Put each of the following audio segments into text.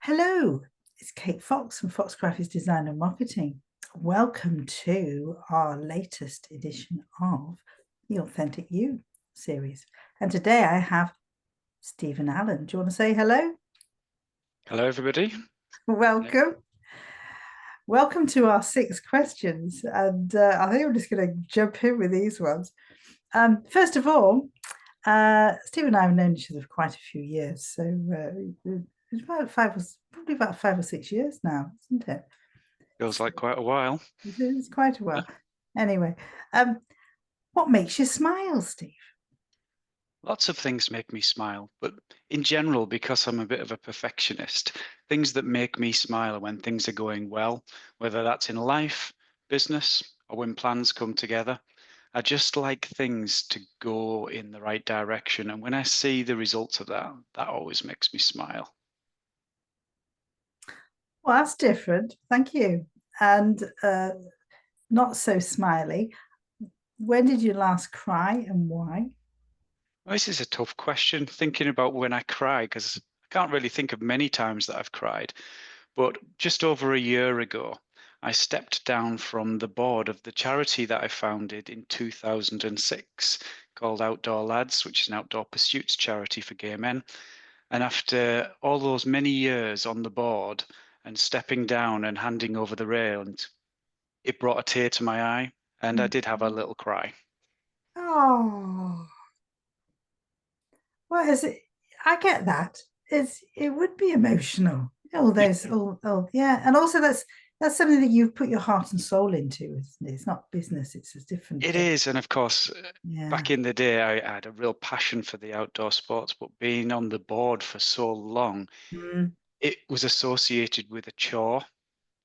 Hello, it's Kate Fox from Fox Graphics Design and Marketing. Welcome to our latest edition of the Authentic You series. And today I have Stephen Allan. Do you want to say hello? Hello, everybody. Welcome. Welcome to our 6 questions. And I think I'm just going to jump in with these ones. First of all, Steve and I have known each other for quite a few years. So it's probably about 5 or 6 years now, isn't it? Feels like quite a while. It's quite a while. Anyway, what makes you smile, Steve? Lots of things make me smile, but in general, because I'm a bit of a perfectionist, things that make me smile are when things are going well, whether that's in life, business, or when plans come together. I just like things to go in the right direction. And when I see the results of that, that always makes me smile. Well, that's different. Thank you. And not so smiley. When did you last cry and why? Well, this is a tough question, thinking about when I cry, because I can't really think of many times that I've cried. But just over a year ago, I stepped down from the board of the charity that I founded in 2006 called Outdoor Lads, which is an outdoor pursuits charity for gay men. And after all those many years on the board and stepping down and handing over the reins, it brought a tear to my eye, and I did have a little cry. Oh, well, is it? I get that. It would be emotional. All those, yeah, and also that's something that you've put your heart and soul into, isn't it? It's not business. It's a different. It is, and of course, Yeah. back in the day, I had a real passion for the outdoor sports, but being on the board for so long, Mm, it was associated with a chore,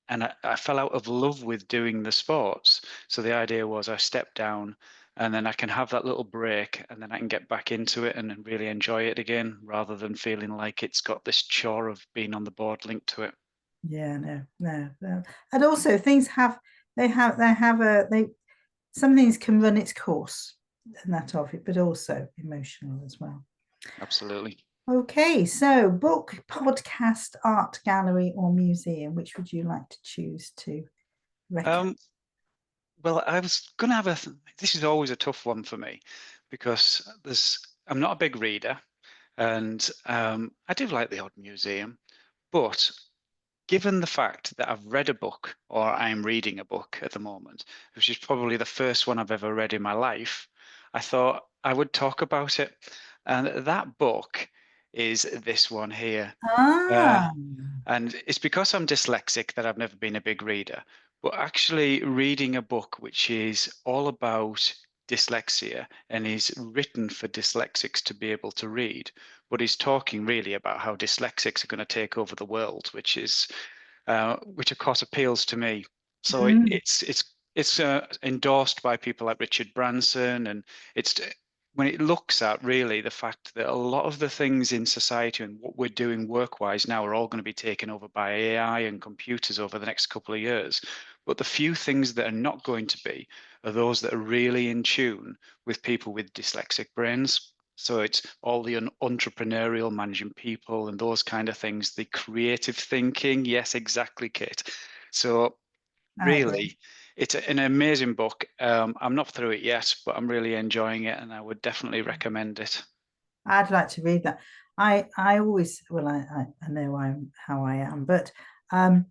and I fell out of love with doing the sports. So the idea was I step down, and then I can have that little break, and then I can get back into it and really enjoy it again, rather than feeling like it's got this chore of being on the board linked to it. yeah, no. And also things have they have a they some things can run its course and that of it, but also emotional as well. Absolutely. Okay, so book, podcast, art gallery, or museum, which would you like to choose to recommend? Um, Well, I was going to have this is always a tough one for me because I'm not a big reader, and I do like the odd museum, but given the fact that I've read a book or I'm reading a book at the moment, which is probably the first one I've ever read in my life, I thought I would talk about it. And that book is this one here. Uh, Ah, and it's because I'm dyslexic that I've never been a big reader. But actually, reading a book which is all about dyslexia and is written for dyslexics to be able to read, but is talking really about how dyslexics are going to take over the world, which of course appeals to me. So mm, it's endorsed by people like Richard Branson, and it's when it looks at really the fact that a lot of the things in society and what we're doing work-wise now are all going to be taken over by AI and computers over the next couple of years. But the few things that are not going to be are those that are really in tune with people with dyslexic brains. So it's all the entrepreneurial, managing people and those kind of things, the creative thinking. Yes, exactly, Kate. So I agree. really, it's an amazing book. I'm not through it yet, but I'm really enjoying it, and I would definitely recommend it. I'd like to read that. I always well I know I'm how I am, but um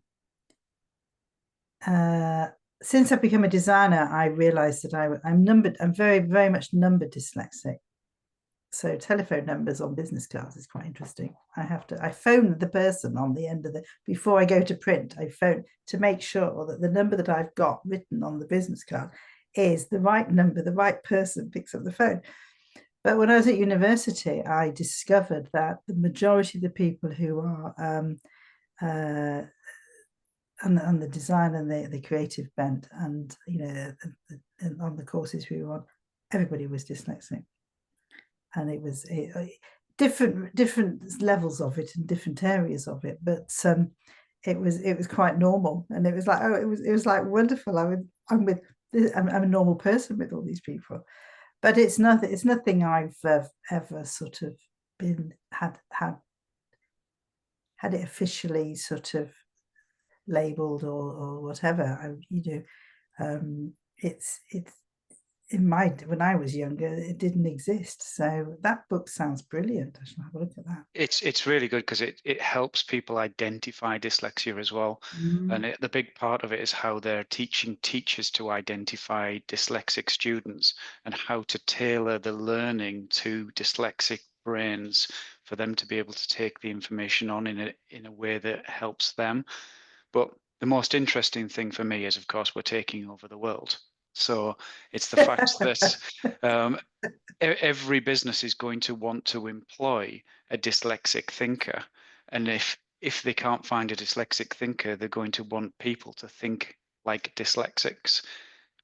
uh since I've become a designer, I realized that I'm very much number dyslexic. So telephone numbers on business cards is quite interesting. I phone the person on the end of the before I go to print. I phone to make sure that the number that I've got written on the business card is the right number, the right person picks up the phone. But when I was at university, I discovered that the majority of the people who are uh, on the design and the creative bent, and on the courses we were on, everybody was dyslexic, and it was different levels of it and different areas of it, but it was quite normal, and it was like, oh, it was like wonderful. I'm a normal person with all these people, but it's nothing I've ever sort of been had had it officially sort of labeled or whatever. It's in my when I was younger, it didn't exist. So that book sounds brilliant. I should have a look at that. It's really good because it helps people identify dyslexia as well. And the big part of it is how they're teaching teachers to identify dyslexic students and how to tailor the learning to dyslexic brains for them to be able to take the information on in a way that helps them. But the most interesting thing for me is, of course, we're taking over the world. So it's the fact that every business is going to want to employ a dyslexic thinker. And if they can't find a dyslexic thinker, they're going to want people to think like dyslexics,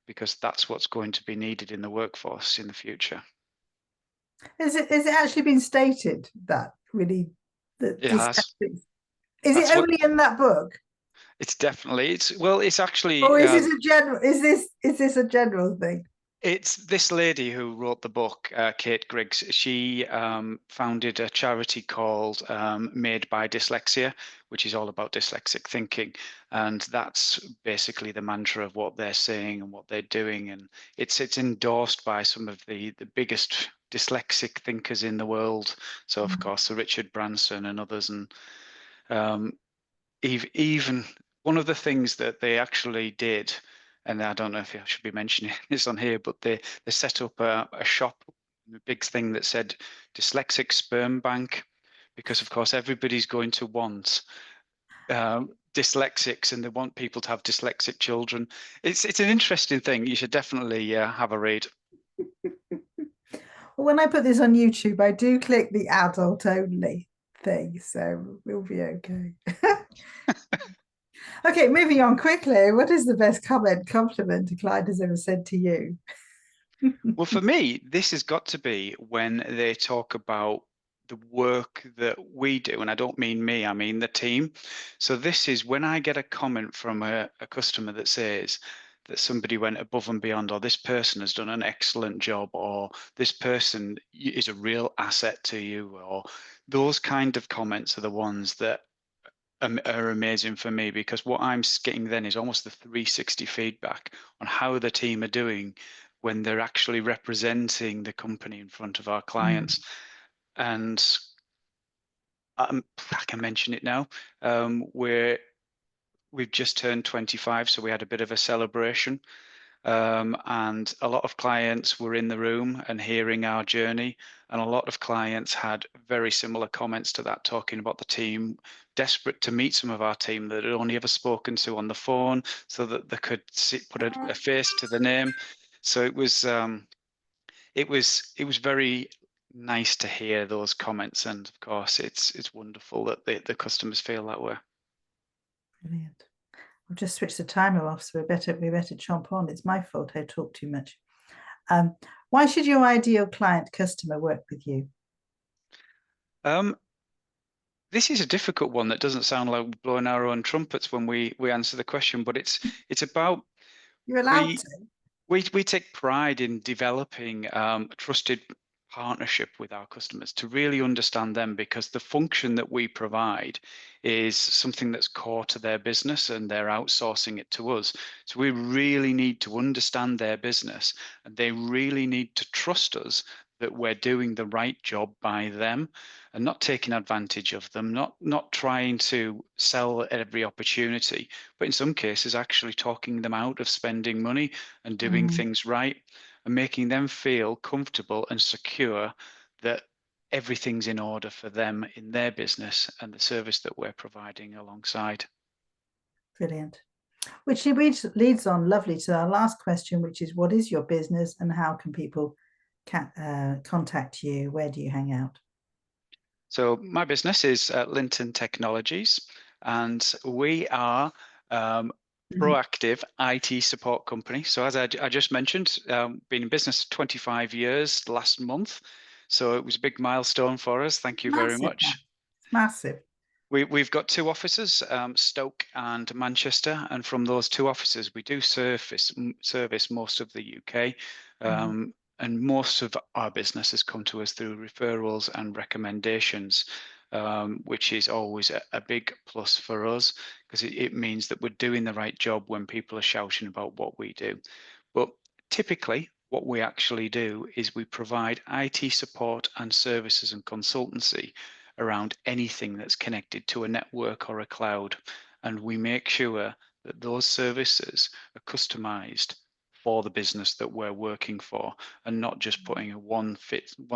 because that's what's going to be needed in the workforce in the future. Is it actually been stated that really that It has. dyslexics? Is it That's what only in that book? it's definitely. It's Or actually is it a general is this a general thing? it's this lady who wrote the book, Kate Griggs. She founded a charity called Made by Dyslexia, which is all about dyslexic thinking. And that's basically the mantra of what they're saying and what they're doing. And it's endorsed by some of the biggest dyslexic thinkers in the world. So, of course, Sir Richard Branson and others. And um, even one of the things that they actually did, and I don't know if I should be mentioning this on here, but they set up a shop, a big thing that said dyslexic sperm bank, because of course everybody's going to want dyslexics, and they want people to have dyslexic children. It's an interesting thing. You should definitely have a read. Well, when I put this on YouTube, I do click the adult only thing, so we'll be okay. Okay, moving on quickly. What is the best compliment a client has ever said to you? Well, for me, this has got to be when they talk about the work that we do. And I don't mean me, I mean the team. So this is when I get a comment from a customer that says that somebody went above and beyond, or this person has done an excellent job, or this person is a real asset to you, or those kind of comments are the ones that are amazing for me, because what I'm getting then is almost the 360 feedback on how the team are doing when they're actually representing the company in front of our Mm. clients. And I can mention it now. We've just turned 25, so we had a bit of a celebration. And a lot of clients were in the room and hearing our journey, and a lot of clients had very similar comments to that, talking about the team, desperate to meet some of our team that had only ever spoken to on the phone, so that they could put a face to the name. So it was very nice to hear those comments, and of course it's wonderful that the customers feel that way. Brilliant. I've just switched the timer off, so we better chomp on. It's my fault I talk too much. Why should your ideal client customer work with you? Um, This is a difficult one that doesn't sound like blowing our own trumpets when we answer the question, but it's about You're allowed we to. we take pride in developing a trusted partnership with our customers to really understand them, because the function that we provide is something that's core to their business and they're outsourcing it to us. So we really need to understand their business, and they really need to trust us that we're doing the right job by them and not taking advantage of them, not trying to sell at every opportunity, but in some cases actually talking them out of spending money and doing Mm, things right, and making them feel comfortable and secure that everything's in order for them in their business and the service that we're providing alongside. brilliant. Which leads on lovely to our last question, which is what is your business and how can people contact you? Where do you hang out? So my business is Linton Technologies, and we are proactive IT support company. So as I just mentioned, been in business 25 years last month. So it was a big milestone for us. Thank you very Massive. much. It's massive. We've got two offices, Stoke and Manchester, and from those two offices, we do service most of the UK, Mm. and most of our business has come to us through referrals and recommendations. which is always a big plus for us, because it means that we're doing the right job when people are shouting about what we do. But typically, what we actually do is we provide IT support and services and consultancy around anything that's connected to a network or a cloud. And we make sure that those services are customized for the business that we're working for, and not just putting a one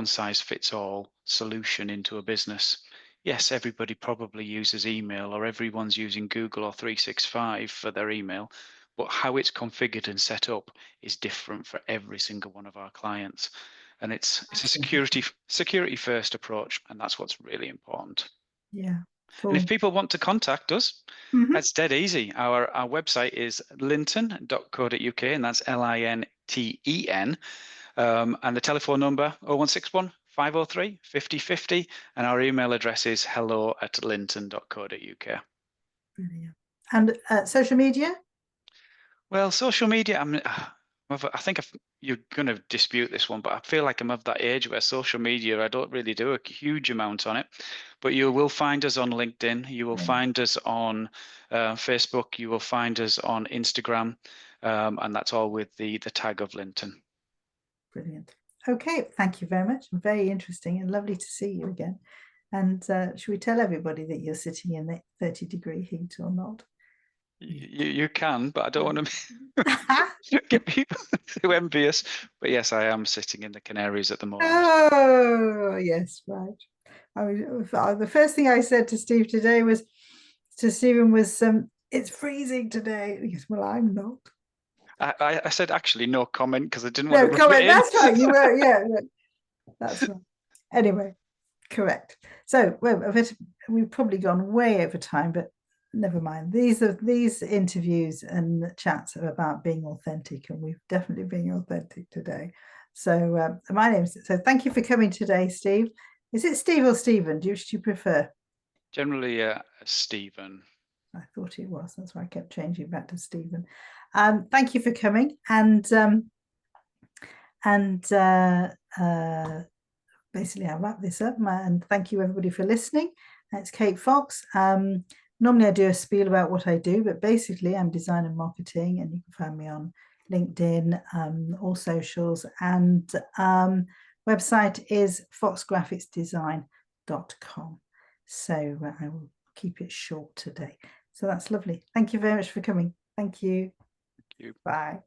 size fits all solution into a business. Yes, everybody probably uses email, or everyone's using Google or 365 for their email, but how it's configured and set up is different for every single one of our clients. And it's a That's interesting. security first approach, and that's what's really important. Yeah, And if cool. people want to contact us, Mhm. that's dead easy. Our website is linton.co.uk, and that's LINTEN. And the telephone number 0161 503 5050, and our email address is hello@linton.co.uk. Brilliant. And social media? Well, social media, I think you're going to dispute this one, but I feel like I'm of that age where social media, I don't really do a huge amount on it. But you will find us on LinkedIn. You will Yeah, find us on Facebook. You will find us on Instagram. And that's all with the tag of Linton. brilliant. Okay, thank you very much. Very interesting and lovely to see you again. And should we tell everybody that you're sitting in the 30-degree heat or not? You can, but I don't want to get people too envious. But yes, I am sitting in the Canaries at the moment. Oh, yes, right. I mean, the first thing I said to Steve today was, it's freezing today. He goes, well, I'm not. I said actually no comment because I didn't want No to rub it comment. in. That's right. You were, yeah, that's right. Anyway, correct. So we've probably gone way over time, but never mind. These interviews and chats are about being authentic, and we've definitely been authentic today. So thank you for coming today, Steve. Is it Steve or Stephen? Do you prefer? Generally, Stephen. I thought it was. That's why I kept changing back to Stephen. Thank you for coming, and basically I'll wrap this up, and thank you everybody for listening. It's Kate Fox. Normally I do a spiel about what I do, but basically I'm design and marketing, and you can find me on LinkedIn, all socials, and website is foxgraphicsdesign.com. So I will keep it short today. So that's lovely. Thank you very much for coming. Thank you. Thank you. Bye.